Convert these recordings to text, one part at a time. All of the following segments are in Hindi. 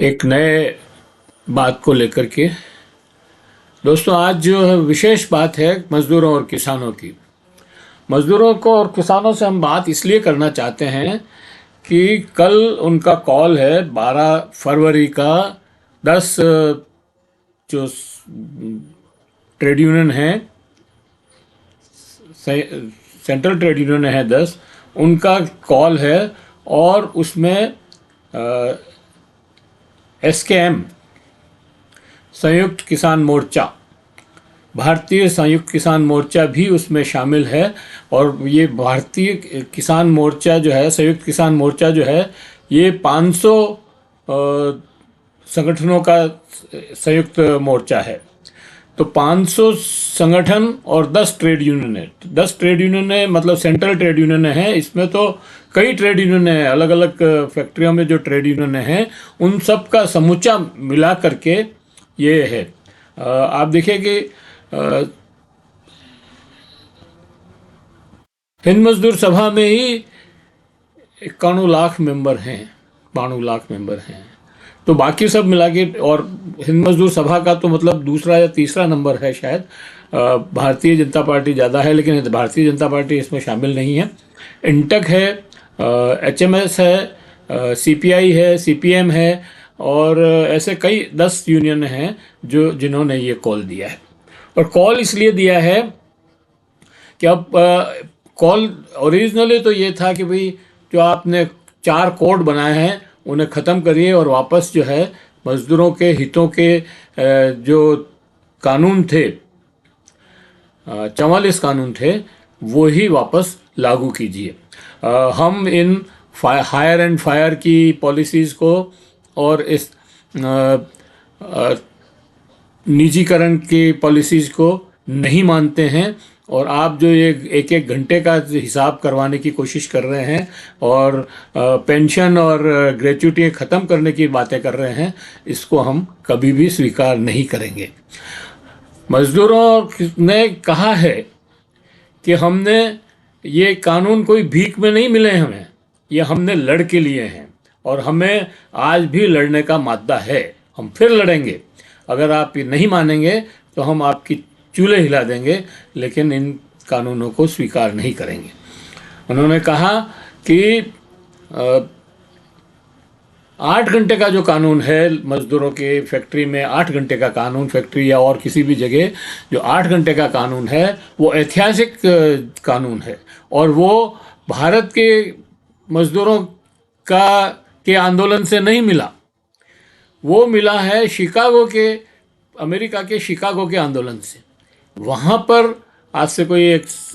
एक नए बात को लेकर के। दोस्तों, आज जो है विशेष बात है मज़दूरों और किसानों की। मज़दूरों को और किसानों से हम बात इसलिए करना चाहते हैं कि कल उनका कॉल है 12 फरवरी का। 10 जो ट्रेड यूनियन है, सेंट्रल ट्रेड यूनियन है 10, उनका कॉल है। और उसमें SKM संयुक्त किसान मोर्चा, भारतीय संयुक्त किसान मोर्चा भी उसमें शामिल है। और ये भारतीय किसान मोर्चा जो है, संयुक्त किसान मोर्चा जो है, ये 500 संगठनों का संयुक्त मोर्चा है। तो 500 संगठन और 10 ट्रेड यूनियन है। 10 ट्रेड यूनियन है मतलब सेंट्रल ट्रेड यूनियन है। इसमें तो कई ट्रेड यूनियन है, अलग अलग फैक्ट्रियों में जो ट्रेड यूनियन है उन सब का समूचा मिला करके ये है। आप देखिए कि हिंद मजदूर सभा में ही 91 लाख मेंबर हैं, 92 लाख मेंबर हैं। तो बाकी सब मिला के, और हिंद मजदूर सभा का तो मतलब दूसरा या तीसरा नंबर है शायद। भारतीय जनता पार्टी ज़्यादा है, लेकिन भारतीय जनता पार्टी इसमें शामिल नहीं है। इंटक है, HMS है, CPI है, CPM है, और ऐसे कई 10 यूनियन हैं जिन्होंने ये कॉल दिया है। और कॉल इसलिए दिया है कि अब कॉल ओरिजिनली तो ये था कि भाई जो आपने 4 कोड बनाए हैं उन्हें ख़त्म करिए और वापस जो है मज़दूरों के हितों के जो कानून थे, 44 कानून थे, वो ही वापस लागू कीजिए। हम इन हायर एंड फायर की पॉलिसीज़ को और इस निजीकरण की पॉलिसीज़ को नहीं मानते हैं। और आप जो ये एक एक घंटे का हिसाब करवाने की कोशिश कर रहे हैं और पेंशन और ग्रेच्युटी ख़त्म करने की बातें कर रहे हैं, इसको हम कभी भी स्वीकार नहीं करेंगे। मज़दूरों ने कहा है कि हमने ये कानून कोई भीख में नहीं मिले, हमें ये हमने लड़ के लिए हैं और हमें आज भी लड़ने का मादा है। हम फिर लड़ेंगे। अगर आप ये नहीं मानेंगे तो हम आपकी चूल्हे हिला देंगे, लेकिन इन कानूनों को स्वीकार नहीं करेंगे। उन्होंने कहा कि 8 घंटे का जो कानून है मज़दूरों के फैक्ट्री में, 8 घंटे का कानून फैक्ट्री या और किसी भी जगह जो 8 घंटे का कानून है, वो ऐतिहासिक कानून है। और वो भारत के मज़दूरों के आंदोलन से नहीं मिला, वो मिला है शिकागो के, अमेरिका के शिकागो के आंदोलन से। वहाँ पर आज से कोई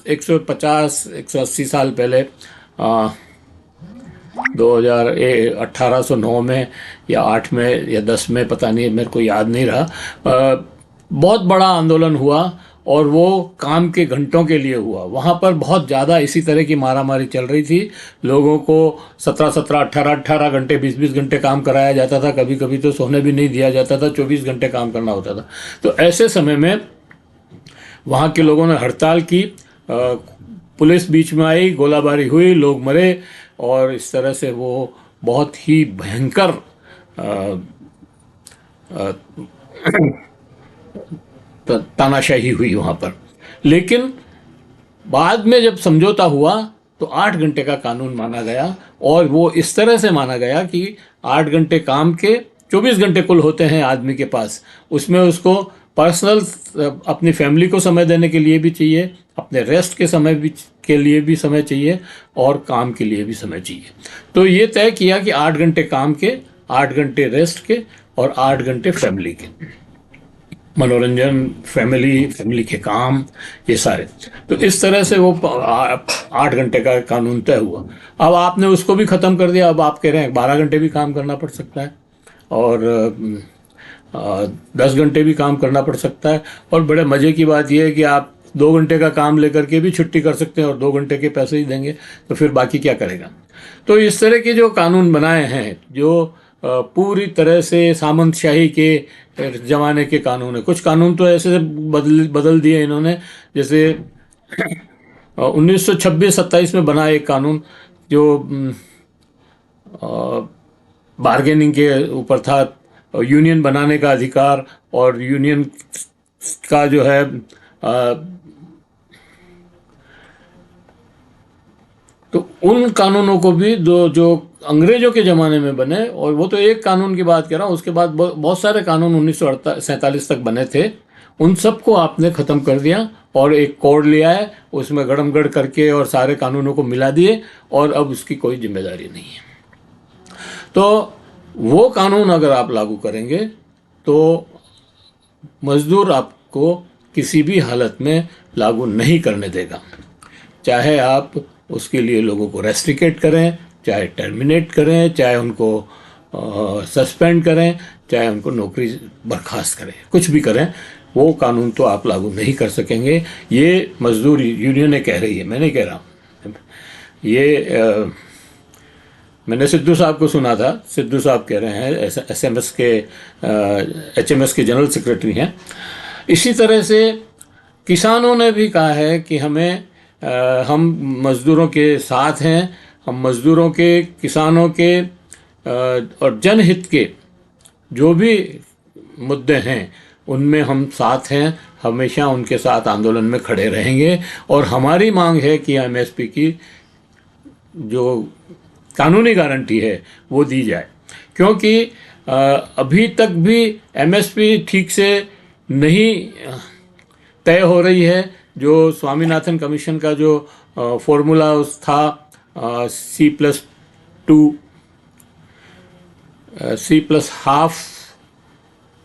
150-180 साल पहले 1809 में या 8 में या 10 में, पता नहीं, मेरे को याद नहीं रहा, बहुत बड़ा आंदोलन हुआ और वो काम के घंटों के लिए हुआ। वहाँ पर बहुत ज़्यादा इसी तरह की मारामारी चल रही थी। लोगों को 17-17, 18-18 घंटे, 20-20 घंटे काम कराया जाता था। कभी कभी तो सोने भी नहीं दिया जाता था, 24 घंटे काम करना होता था। तो ऐसे समय में वहाँ के लोगों ने हड़ताल की, पुलिस बीच में आई, गोलाबारी हुई, लोग मरे, और इस तरह से वो बहुत ही भयंकर तानाशाही हुई वहाँ पर। लेकिन बाद में जब समझौता हुआ तो 8 घंटे का कानून माना गया, और वो इस तरह से माना गया कि 8 घंटे काम के 24 घंटे कुल होते हैं आदमी के पास। उसमें उसको पर्सनल, अपनी फैमिली को समय देने के लिए भी चाहिए, अपने रेस्ट के समय भी के लिए भी समय चाहिए, और काम के लिए भी समय चाहिए। तो ये तय किया कि 8 घंटे काम के, 8 घंटे रेस्ट के, और 8 घंटे फैमिली के, मनोरंजन, फैमिली के काम, ये सारे। तो इस तरह से वो 8 घंटे का कानून तय हुआ। अब आपने उसको भी ख़त्म कर दिया। अब आप कह रहे हैं 12 घंटे भी काम करना पड़ सकता है, और 10 घंटे भी काम करना पड़ सकता है। और बड़े मज़े की बात यह है कि आप 2 घंटे का काम लेकर के भी छुट्टी कर सकते हैं और 2 घंटे के पैसे ही देंगे, तो फिर बाकी क्या करेगा। तो इस तरह के जो कानून बनाए हैं, जो पूरी तरह से सामंतशाही के ज़माने के कानून है। कुछ कानून तो ऐसे बदल दिए इन्होंने, जैसे 1926-27 में बना एक कानून जो बार्गेनिंग के ऊपर था, यूनियन बनाने का अधिकार और यूनियन का जो है तो उन कानूनों को भी जो अंग्रेजों के ज़माने में बने, और वो तो एक कानून की बात कर रहा हूँ, उसके बाद बहुत सारे कानून 1947 तक बने थे, उन सबको आपने ख़त्म कर दिया और एक कोड लिया है, उसमें गड़मगड़ करके और सारे कानूनों को मिला दिए, और अब उसकी कोई जिम्मेदारी नहीं है। तो वो कानून अगर आप लागू करेंगे तो मज़दूर आपको किसी भी हालत में लागू नहीं करने देगा, चाहे आप उसके लिए लोगों को रेस्ट्रिकेट करें, चाहे टर्मिनेट करें, चाहे उनको सस्पेंड करें, चाहे उनको नौकरी बर्खास्त करें, कुछ भी करें, वो कानून तो आप लागू नहीं कर सकेंगे। ये मजदूर यूनियनें कह रही है, मैं नहीं कह रहा हूँ। ये मैंने सिद्धू साहब को सुना था, सिद्धू साहब कह रहे हैं, एसएमएस के एचएमएस के जनरल सेक्रेटरी हैं। इसी तरह से किसानों ने भी कहा है कि हम मज़दूरों के साथ हैं, हम मज़दूरों के, किसानों के और जनहित के जो भी मुद्दे हैं उनमें हम साथ हैं, हमेशा उनके साथ आंदोलन में खड़े रहेंगे। और हमारी मांग है कि एमएसपी की जो कानूनी गारंटी है वो दी जाए, क्योंकि अभी तक भी एमएसपी ठीक से नहीं तय हो रही है। जो स्वामीनाथन कमीशन का जो फॉर्मूला था C+1/2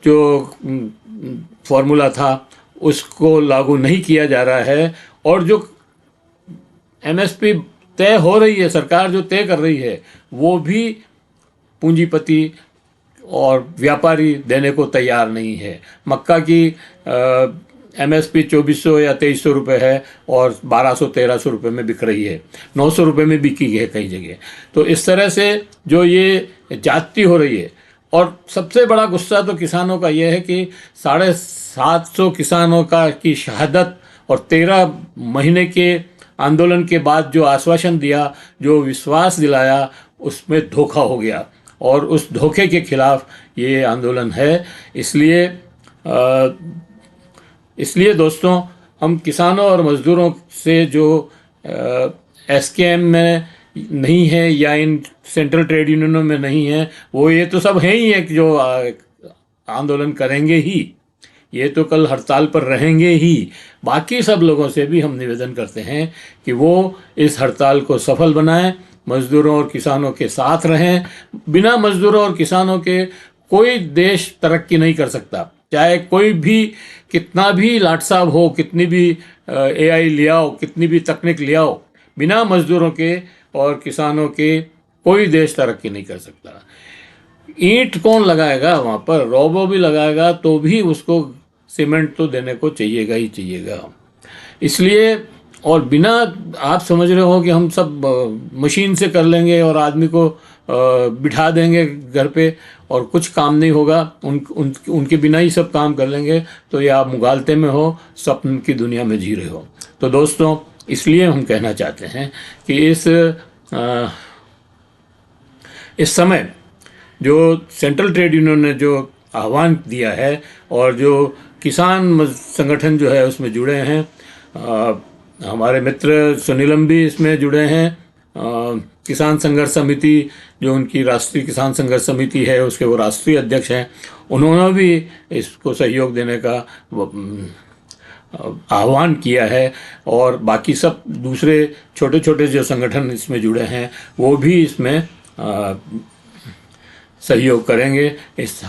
जो फॉर्मूला था उसको लागू नहीं किया जा रहा है, और जो एमएसपी तय हो रही है, सरकार जो तय कर रही है, वो भी पूंजीपति और व्यापारी देने को तैयार नहीं है। मक्का की एमएसपी 2400 या 2300 रुपये है और 1200-1300 रुपये में बिक रही है, 900 रुपये में बिकी है कई जगह। तो इस तरह से जो ये जाती हो रही है, और सबसे बड़ा गुस्सा तो किसानों का ये है कि 750 किसानों की शहादत और 13 महीने के आंदोलन के बाद जो आश्वासन दिया, जो विश्वास दिलाया, उसमें धोखा हो गया, और उस धोखे के खिलाफ ये आंदोलन है। इसलिए दोस्तों, हम किसानों और मज़दूरों से जो एसकेएम में नहीं है या इन सेंट्रल ट्रेड यूनियनों में नहीं है, वो ये तो सब हैं ही है कि जो आंदोलन करेंगे ही, ये तो कल हड़ताल पर रहेंगे ही। बाकी सब लोगों से भी हम निवेदन करते हैं कि वो इस हड़ताल को सफल बनाएं, मज़दूरों और किसानों के साथ रहें। बिना मज़दूरों और किसानों के कोई देश तरक्की नहीं कर सकता, चाहे कोई भी कितना भी लाट साहब हो, कितनी भी एआई ले आओ, कितनी भी तकनीक ले आओ, बिना मज़दूरों के और किसानों के कोई देश तरक्की नहीं कर सकता। ईंट कौन लगाएगा वहाँ पर? रोबो भी लगाएगा तो भी उसको सीमेंट तो देने को चाहिएगा ही चाहिएगा। इसलिए, और बिना, आप समझ रहे हो कि हम सब मशीन से कर लेंगे और आदमी को बिठा देंगे घर पे और कुछ काम नहीं होगा, उनके बिना ही सब काम कर लेंगे, तो ये आप मुगालते में हो, स्वप्न की दुनिया में जी रहे हो। तो दोस्तों, इसलिए हम कहना चाहते हैं कि इस समय जो सेंट्रल ट्रेड यूनियन ने जो आह्वान दिया है और जो किसान संगठन जो है उसमें जुड़े हैं, हमारे मित्र सुनीलम भी इसमें जुड़े हैं, किसान संघर्ष समिति जो उनकी राष्ट्रीय किसान संघर्ष समिति है उसके वो राष्ट्रीय अध्यक्ष हैं, उन्होंने भी इसको सहयोग देने का आह्वान किया है, और बाकी सब दूसरे छोटे छोटे जो संगठन इसमें जुड़े हैं वो भी इसमें सहयोग करेंगे। इस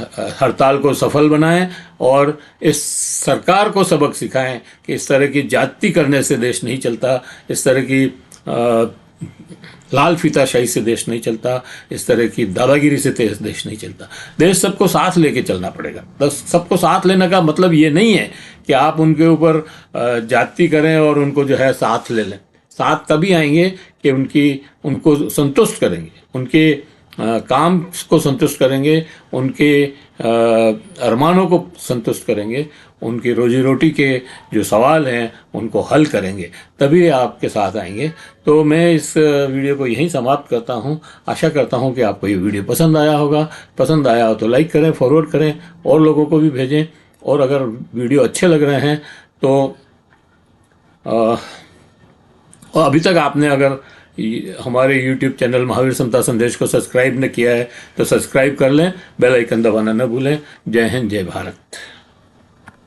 हड़ताल को सफल बनाएं और इस सरकार को सबक सिखाएं कि इस तरह की जाति करने से देश नहीं चलता, इस तरह की लाल फीताशाही से देश नहीं चलता, इस तरह की दादागिरी से देश नहीं चलता। देश सबको साथ लेके चलना पड़ेगा। बस सबको साथ लेने का मतलब ये नहीं है कि आप उनके ऊपर जाति करें और उनको जो है साथ ले लें। साथ तभी आएंगे कि उनको संतुष्ट करेंगे, उनके काम को संतुष्ट करेंगे, उनके अरमानों को संतुष्ट करेंगे, उनकी रोजी रोटी के जो सवाल हैं उनको हल करेंगे, तभी आपके साथ आएंगे। तो मैं इस वीडियो को यहीं समाप्त करता हूं। आशा करता हूं कि आपको ये वीडियो पसंद आया होगा। पसंद आया हो तो लाइक करें, फॉरवर्ड करें और लोगों को भी भेजें। और अगर वीडियो अच्छे लग रहे हैं तो और अभी तक आपने अगर हमारे YouTube चैनल महावीर समता संदेश को सब्सक्राइब न किया है तो सब्सक्राइब कर लें, बेल आइकन दबाना न भूलें। जय हिंद, जय भारत।